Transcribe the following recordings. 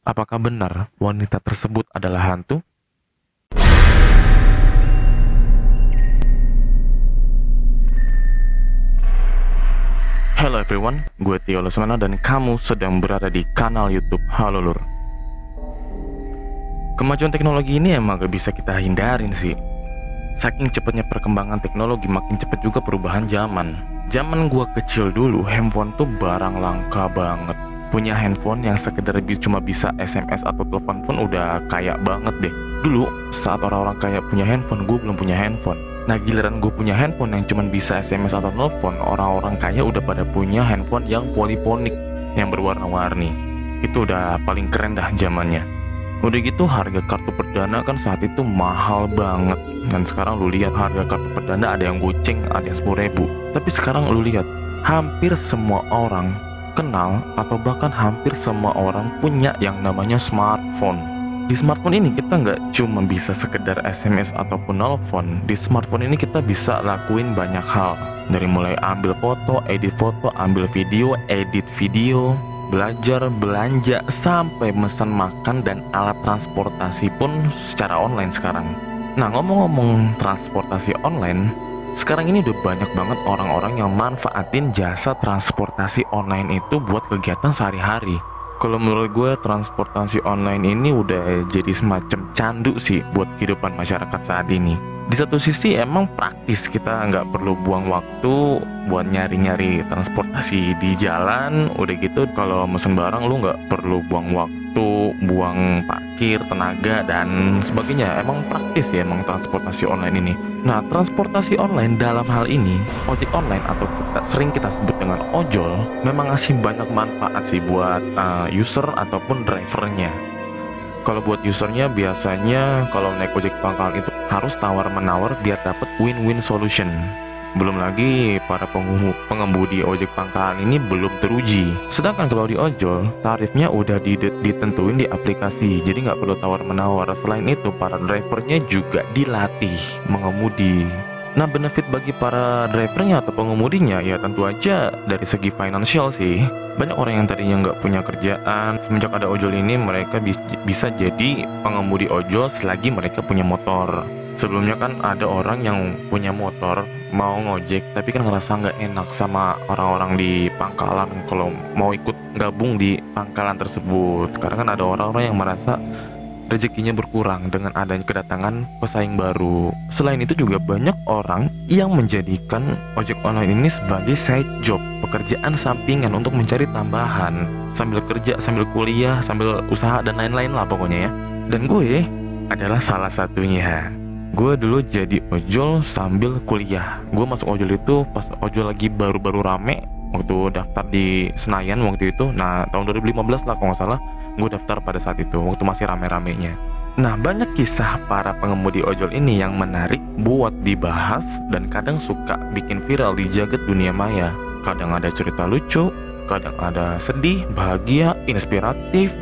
Apakah benar wanita tersebut adalah hantu? Hello everyone, gue Tio Lesmana dan kamu sedang berada di kanal YouTube Halo Lur. Kemajuan teknologi ini emang gak bisa kita hindarin sih. Saking cepatnya perkembangan teknologi, makin cepat juga perubahan zaman. Zaman gua kecil dulu, handphone tuh barang langka banget. Punya handphone yang sekedar cuma bisa SMS atau telepon pun udah kaya banget deh. Dulu, saat orang-orang kaya punya handphone, gue belum punya handphone. Nah, giliran gue punya handphone yang cuma bisa SMS atau telepon, orang-orang kaya udah pada punya handphone yang poliponik, yang berwarna-warni. Itu udah paling keren dah zamannya. Udah gitu harga kartu perdana kan saat itu mahal banget. Dan sekarang lu lihat harga kartu perdana ada yang goceng, ada yang 10.000. Tapi sekarang lu lihat hampir semua orang kenal atau bahkan hampir semua orang punya yang namanya smartphone. Di smartphone ini kita nggak cuma bisa sekedar SMS ataupun nelfon. Di smartphone ini kita bisa lakuin banyak hal. Dari mulai ambil foto, ambil video, edit video, belajar, belanja, sampai pesan makan dan alat transportasi pun secara online sekarang. Nah, ngomong-ngomong transportasi online, sekarang ini udah banyak banget orang-orang yang manfaatin jasa transportasi online itu buat kegiatan sehari-hari. Kalau menurut gue, transportasi online ini udah jadi semacam candu sih buat kehidupan masyarakat saat ini. Di satu sisi emang praktis, kita nggak perlu buang waktu buat nyari-nyari transportasi di jalan. Udah gitu kalau mesen barang lu nggak perlu buang waktu, buang parkir, tenaga, dan sebagainya. Emang praktis ya emang transportasi online ini. Nah, transportasi online dalam hal ini, ojek online atau sering kita sebut dengan ojol, memang ngasih banyak manfaat sih buat user ataupun drivernya. Kalau buat usernya biasanya kalau naik ojek pangkalan itu harus tawar-menawar biar dapat win-win solution. Belum lagi para pengemudi ojek pangkalan ini belum teruji. Sedangkan kalau di ojol, tarifnya udah ditentuin di aplikasi, jadi nggak perlu tawar-menawar. Selain itu, para drivernya juga dilatih mengemudi. Nah, benefit bagi para drivernya atau pengemudinya ya tentu aja dari segi finansial sih. Banyak orang yang tadinya nggak punya kerjaan, semenjak ada ojol ini mereka bisa jadi pengemudi ojol selagi mereka punya motor. Sebelumnya kan ada orang yang punya motor mau ngojek tapi kan ngerasa nggak enak sama orang-orang di pangkalan kalau mau ikut gabung di pangkalan tersebut, karena kan ada orang-orang yang merasa rezekinya berkurang dengan adanya kedatangan pesaing baru. Selain itu juga banyak orang yang menjadikan ojek online ini sebagai side job, pekerjaan sampingan untuk mencari tambahan sambil kerja, sambil kuliah, sambil usaha dan lain-lain lah pokoknya ya. Dan gue adalah salah satunya. Gue dulu jadi ojol sambil kuliah. Gue masuk ojol itu pas ojol lagi baru-baru rame, waktu daftar di Senayan waktu itu. Nah, tahun 2015 lah kalau nggak salah, gue daftar pada saat itu, waktu masih rame-ramenya. Nah, banyak kisah para pengemudi ojol ini yang menarik buat dibahas dan kadang suka bikin viral di jagat dunia maya. Kadang ada cerita lucu, kadang ada sedih, bahagia, inspiratif,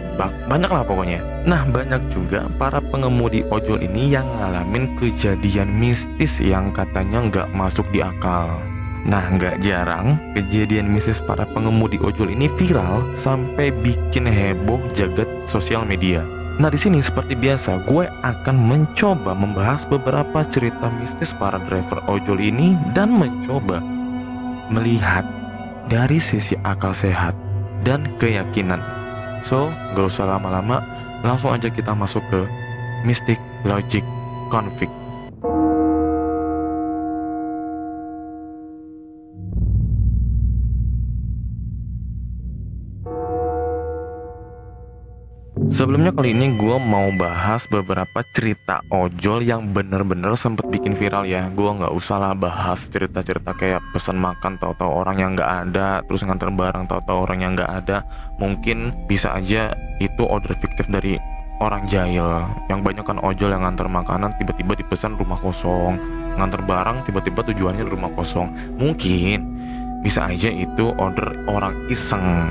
banyak lah pokoknya. Nah, banyak juga para pengemudi ojol ini yang ngalamin kejadian mistis yang katanya nggak masuk di akal. Nah, nggak jarang kejadian mistis para pengemudi ojol ini viral sampai bikin heboh jagat sosial media. Nah, di sini seperti biasa gue akan mencoba membahas beberapa cerita mistis para driver ojol ini dan mencoba melihat dari sisi akal sehat dan keyakinan. So, gak usah lama-lama, langsung aja kita masuk ke Mystic Logic Conflict. Sebelumnya kali ini gue mau bahas beberapa cerita ojol yang bener-bener sempet bikin viral ya. Gue nggak usah lah bahas cerita-cerita kayak pesan makan tahu-tahu orang yang nggak ada, terus nganter barang tahu-tahu orang yang nggak ada. Mungkin bisa aja itu order fiktif dari orang jahil. Yang banyak kan ojol yang nganter makanan tiba-tiba dipesan rumah kosong, nganter barang tiba-tiba tujuannya rumah kosong. Mungkin bisa aja itu order orang iseng.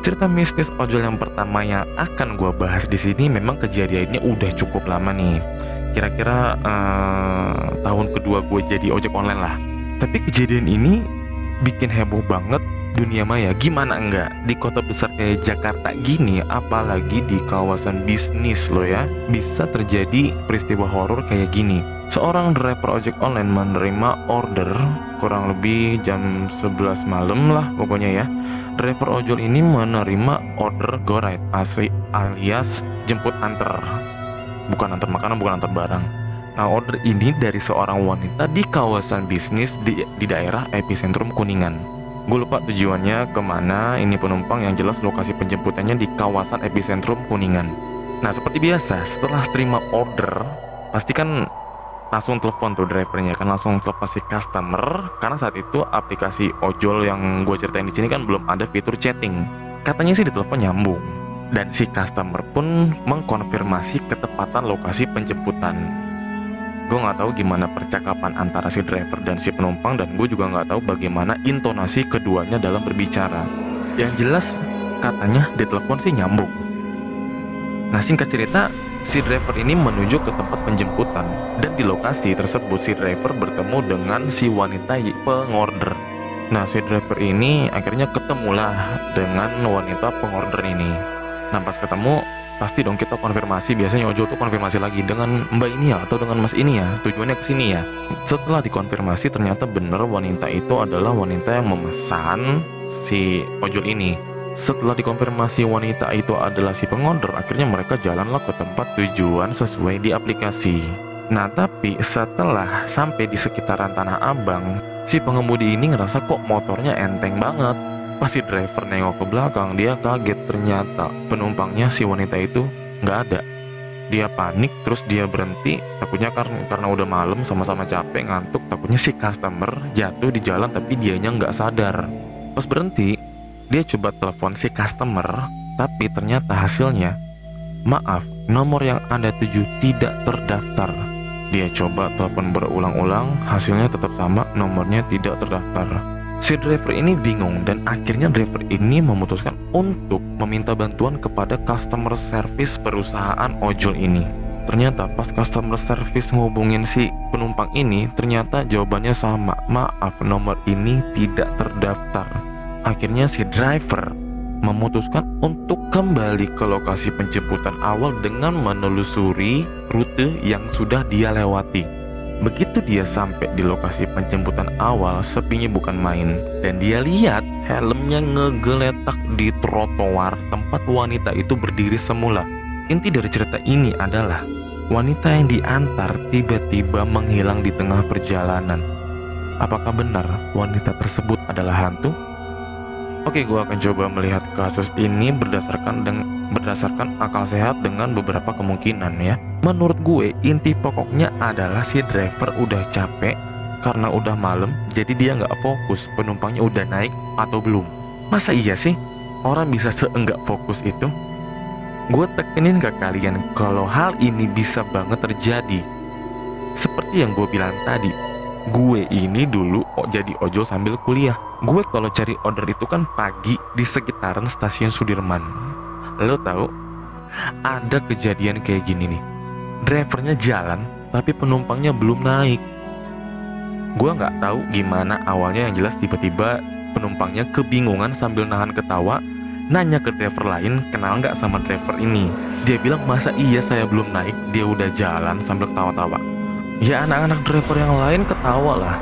Cerita mistis ojol yang pertama yang akan gue bahas di sini memang kejadiannya udah cukup lama nih. Kira-kira tahun kedua gue jadi ojek online lah. Tapi kejadian ini bikin heboh banget dunia maya, gimana enggak? Di kota besar kayak Jakarta gini, apalagi di kawasan bisnis loh ya, bisa terjadi peristiwa horor kayak gini. Seorang driver ojek online menerima order kurang lebih jam 11 malam lah pokoknya ya. Driver ojol ini menerima order go ride alias jemput antar. Bukan antar makanan, bukan antar barang. Nah, order ini dari seorang wanita di kawasan bisnis di daerah epicentrum Kuningan. Gue lupa tujuannya kemana. Ini penumpang yang jelas lokasi penjemputannya di kawasan epicentrum Kuningan. Nah, seperti biasa setelah terima order pasti kan langsung telepon tuh drivernya kan, langsung telepon si customer, karena saat itu aplikasi ojol yang gue ceritain di sini kan belum ada fitur chatting. Katanya sih di telepon nyambung, dan si customer pun mengkonfirmasi ketepatan lokasi penjemputan. Gue nggak tahu gimana percakapan antara si driver dan si penumpang, dan gue juga nggak tahu bagaimana intonasi keduanya dalam berbicara. Yang jelas katanya di telepon sih nyambung. Nah, singkat cerita, si driver ini menuju ke tempat penjemputan, dan di lokasi tersebut si driver bertemu dengan si wanita pengorder. Nah, si driver ini akhirnya ketemulah dengan wanita pengorder ini. Nah, pas ketemu pasti dong kita konfirmasi, biasanya ojol tuh konfirmasi lagi dengan mbak ini ya atau dengan mas ini ya, tujuannya ke sini ya. Setelah dikonfirmasi ternyata benar wanita itu adalah wanita yang memesan si ojol ini. Setelah dikonfirmasi wanita itu adalah si pengorder, akhirnya mereka jalanlah ke tempat tujuan sesuai di aplikasi. Nah, tapi setelah sampai di sekitaran Tanah Abang, si pengemudi ini ngerasa kok motornya enteng banget. Pas si driver nengok ke belakang, dia kaget, ternyata penumpangnya si wanita itu nggak ada. Dia panik, terus dia berhenti, takutnya karena udah malam, sama-sama capek, ngantuk, takutnya si customer jatuh di jalan tapi dianya nggak sadar. Pas berhenti, dia coba telepon si customer, tapi ternyata hasilnya, maaf, nomor yang Anda tuju tidak terdaftar. Dia coba telepon berulang-ulang, hasilnya tetap sama, nomornya tidak terdaftar. Si driver ini bingung, dan akhirnya driver ini memutuskan untuk meminta bantuan kepada customer service perusahaan ojol ini. Ternyata pas customer service ngubungin si penumpang ini, ternyata jawabannya sama, maaf, nomor ini tidak terdaftar. Akhirnya si driver memutuskan untuk kembali ke lokasi penjemputan awal dengan menelusuri rute yang sudah dia lewati. Begitu dia sampai di lokasi penjemputan awal, sepinya bukan main, dan dia lihat helmnya ngegeletak di trotoar tempat wanita itu berdiri semula. Inti dari cerita ini adalah wanita yang diantar tiba-tiba menghilang di tengah perjalanan. Apakah benar wanita tersebut adalah hantu? Oke, gue akan coba melihat kasus ini berdasarkan akal sehat dengan beberapa kemungkinan ya. Menurut gue, inti pokoknya adalah si driver udah capek karena udah malam, jadi dia nggak fokus penumpangnya udah naik atau belum. Masa iya sih orang bisa seenggak fokus itu? Gue tekenin ke kalian kalau hal ini bisa banget terjadi. Seperti yang gue bilang tadi, gue ini dulu jadi ojol sambil kuliah. Gue kalau cari order itu kan pagi di sekitaran stasiun Sudirman. Lo tahu, ada kejadian kayak gini nih. Drivernya jalan, tapi penumpangnya belum naik. Gue nggak tahu gimana awalnya, yang jelas tiba-tiba penumpangnya kebingungan sambil nahan ketawa, nanya ke driver lain kenal nggak sama driver ini. Dia bilang, masa iya saya belum naik, dia udah jalan, sambil ketawa-tawa. Ya anak-anak driver yang lain ketawa lah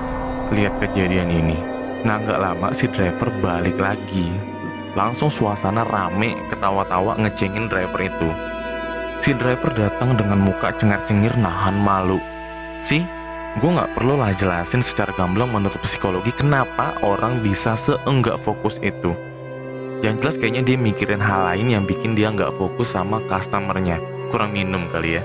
lihat kejadian ini. Nah, nggak lama si driver balik lagi. Langsung suasana rame, ketawa-tawa ngecengin driver itu. Si driver datang dengan muka cengar-cengir nahan malu. Gue nggak perlu lah jelasin secara gamblang menurut psikologi kenapa orang bisa seenggak fokus itu. Yang jelas kayaknya dia mikirin hal lain yang bikin dia nggak fokus sama customernya. Kurang minum kali ya.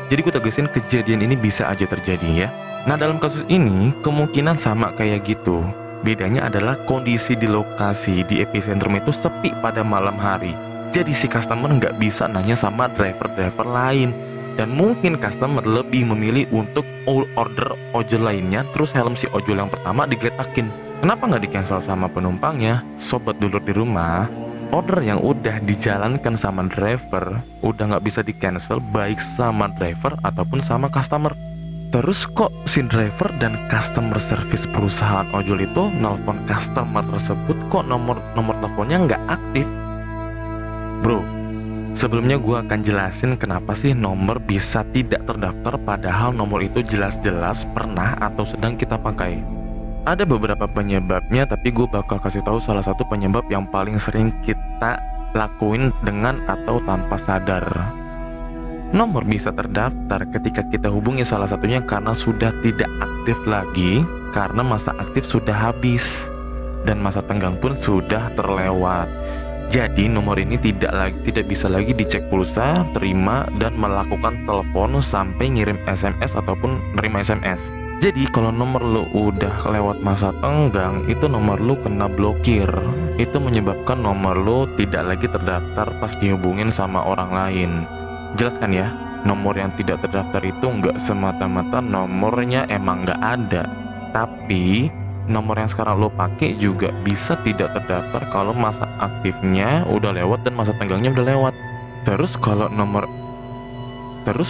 Jadi gue tegesin kejadian ini bisa aja terjadi ya. Nah, dalam kasus ini kemungkinan sama kayak gitu. Bedanya adalah kondisi di lokasi di epicentrum itu sepi pada malam hari. Jadi si customer nggak bisa nanya sama driver-driver lain. Dan mungkin customer lebih memilih untuk order ojol lainnya, terus helm si ojol yang pertama digeletakin. Kenapa nggak di-cancel sama penumpangnya? Sobat dulur di rumah, order yang udah dijalankan sama driver udah nggak bisa di-cancel baik sama driver ataupun sama customer. Terus kok si driver dan customer service perusahaan ojol itu nelpon customer tersebut kok nomor teleponnya nggak aktif? Bro, sebelumnya gua akan jelasin kenapa sih nomor bisa tidak terdaftar padahal nomor itu jelas-jelas pernah atau sedang kita pakai. Ada beberapa penyebabnya, tapi gue bakal kasih tahu salah satu penyebab yang paling sering kita lakuin dengan atau tanpa sadar. Nomor bisa terdaftar ketika kita hubungi salah satunya karena sudah tidak aktif lagi, karena masa aktif sudah habis dan masa tenggang pun sudah terlewat. Jadi nomor ini tidak bisa lagi dicek pulsa, terima, dan melakukan telepon sampai ngirim SMS ataupun nerima SMS. Jadi kalau nomor lu udah kelewat masa tenggang, itu nomor lu kena blokir. Itu menyebabkan nomor lu tidak lagi terdaftar pas dihubungin sama orang lain. Jelas kan ya, nomor yang tidak terdaftar itu nggak semata-mata nomornya emang nggak ada, tapi nomor yang sekarang lo pakai juga bisa tidak terdaftar kalau masa aktifnya udah lewat dan masa tenggangnya udah lewat. Terus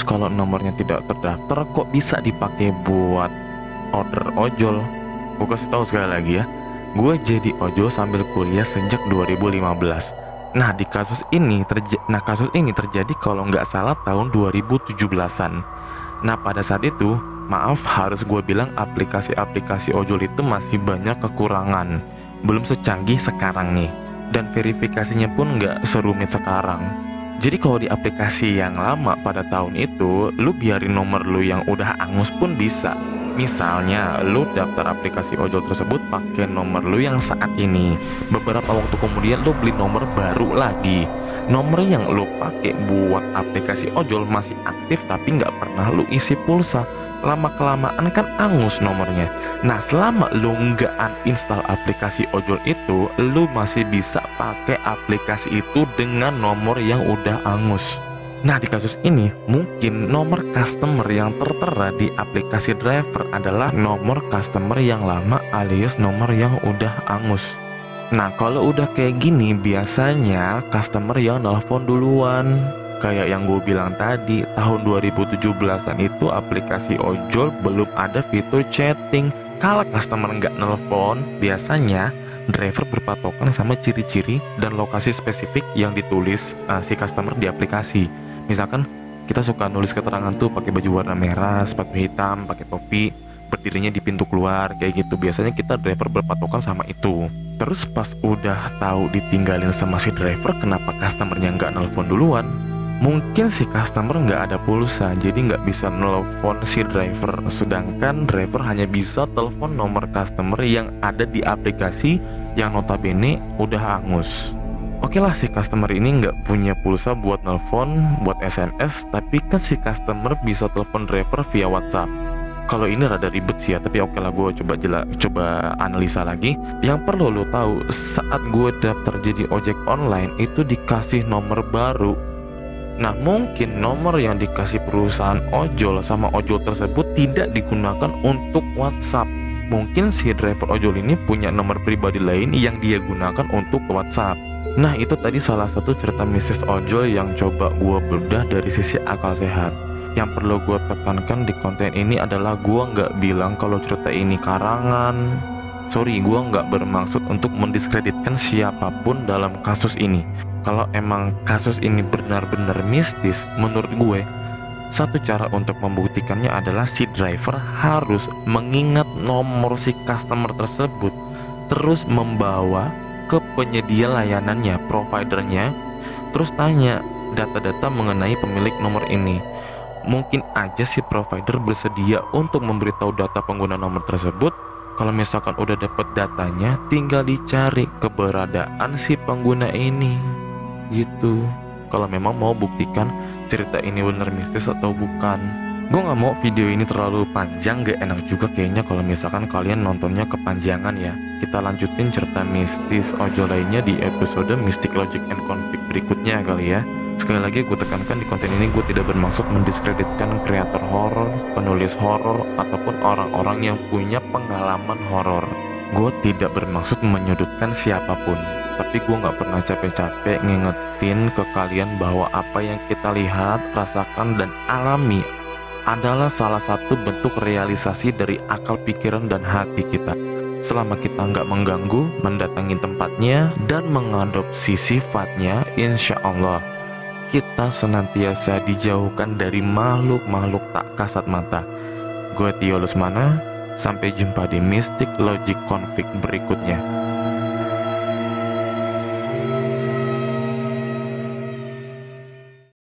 kalau nomornya tidak terdaftar kok bisa dipakai buat order ojol? Gue kasih tahu sekali lagi ya, gue jadi ojol sambil kuliah sejak 2015. Nah, kasus ini terjadi kalau nggak salah tahun 2017-an. Nah, pada saat itu, maaf harus gue bilang aplikasi-aplikasi ojol itu masih banyak kekurangan. Belum secanggih sekarang nih. Dan verifikasinya pun nggak serumit sekarang. Jadi kalau di aplikasi yang lama pada tahun itu, lu biarin nomor lu yang udah angus pun bisa. Misalnya, lu daftar aplikasi ojol tersebut pakai nomor lu yang saat ini. Beberapa waktu kemudian lu beli nomor baru lagi. Nomor yang lu pakai buat aplikasi ojol masih aktif tapi nggak pernah lu isi pulsa. Lama-kelamaan kan angus nomornya. Nah, selama lu nggak uninstall aplikasi ojol itu, lu masih bisa pakai aplikasi itu dengan nomor yang udah angus. Nah, di kasus ini mungkin nomor customer yang tertera di aplikasi driver adalah nomor customer yang lama alias nomor yang udah angus. Nah, kalau udah kayak gini biasanya customer yang nelpon duluan. Kayak yang gue bilang tadi, tahun 2017-an itu aplikasi ojol belum ada fitur chatting. Kalau customer nggak nelpon, biasanya driver berpatokan sama ciri-ciri dan lokasi spesifik yang ditulis si customer di aplikasi. Misalkan kita suka nulis keterangan tuh pakai baju warna merah, sepatu hitam, pakai topi, berdirinya di pintu keluar, kayak gitu. Biasanya kita driver berpatokan sama itu. Terus pas udah tahu ditinggalin sama si driver, kenapa customernya nggak nelpon duluan? Mungkin si customer nggak ada pulsa, jadi nggak bisa nelpon si driver. Sedangkan driver hanya bisa telepon nomor customer yang ada di aplikasi yang notabene udah hangus. Oke lah, si customer ini nggak punya pulsa buat nelpon, buat SMS, tapi kan si customer bisa telepon driver via WhatsApp. Kalau ini rada ribet sih ya, tapi oke lah, gue coba analisa lagi. Yang perlu lo tahu, saat gue daftar jadi ojek online itu dikasih nomor baru. Nah, mungkin nomor yang dikasih perusahaan ojol sama ojol tersebut tidak digunakan untuk WhatsApp. Mungkin si driver ojol ini punya nomor pribadi lain yang dia gunakan untuk WhatsApp. Nah, itu tadi salah satu cerita mistis ojol yang coba gue bedah dari sisi akal sehat. Yang perlu gue tekankan di konten ini adalah gue nggak bilang kalau cerita ini karangan. Sorry, gue nggak bermaksud untuk mendiskreditkan siapapun dalam kasus ini. Kalau emang kasus ini benar-benar mistis, menurut gue, satu cara untuk membuktikannya adalah si driver harus mengingat nomor si customer tersebut, terus membawa ke penyedia layanannya, providernya, terus tanya data-data mengenai pemilik nomor ini. Mungkin aja si provider bersedia untuk memberitahu data pengguna nomor tersebut. Kalau misalkan udah dapet datanya, tinggal dicari keberadaan si pengguna ini. Gitu. Kalau memang mau buktikan cerita ini bener mistis atau bukan. Gue gak mau video ini terlalu panjang, gak enak juga kayaknya kalau misalkan kalian nontonnya kepanjangan ya. Kita lanjutin cerita mistis ojol lainnya di episode Mystic Logic and Conflict berikutnya kali ya. Sekali lagi gue tekankan, di konten ini gue tidak bermaksud mendiskreditkan kreator horor, penulis horor, ataupun orang-orang yang punya pengalaman horor. Gue tidak bermaksud menyudutkan siapapun, tapi gue gak pernah capek-capek ngingetin ke kalian bahwa apa yang kita lihat, rasakan, dan alami adalah salah satu bentuk realisasi dari akal pikiran dan hati kita. Selama kita nggak mengganggu, mendatangi tempatnya, dan mengadopsi sifatnya, insya Allah kita senantiasa dijauhkan dari makhluk-makhluk tak kasat mata. Gue Tio Lusmana, sampai jumpa di Mystic Logic Config berikutnya.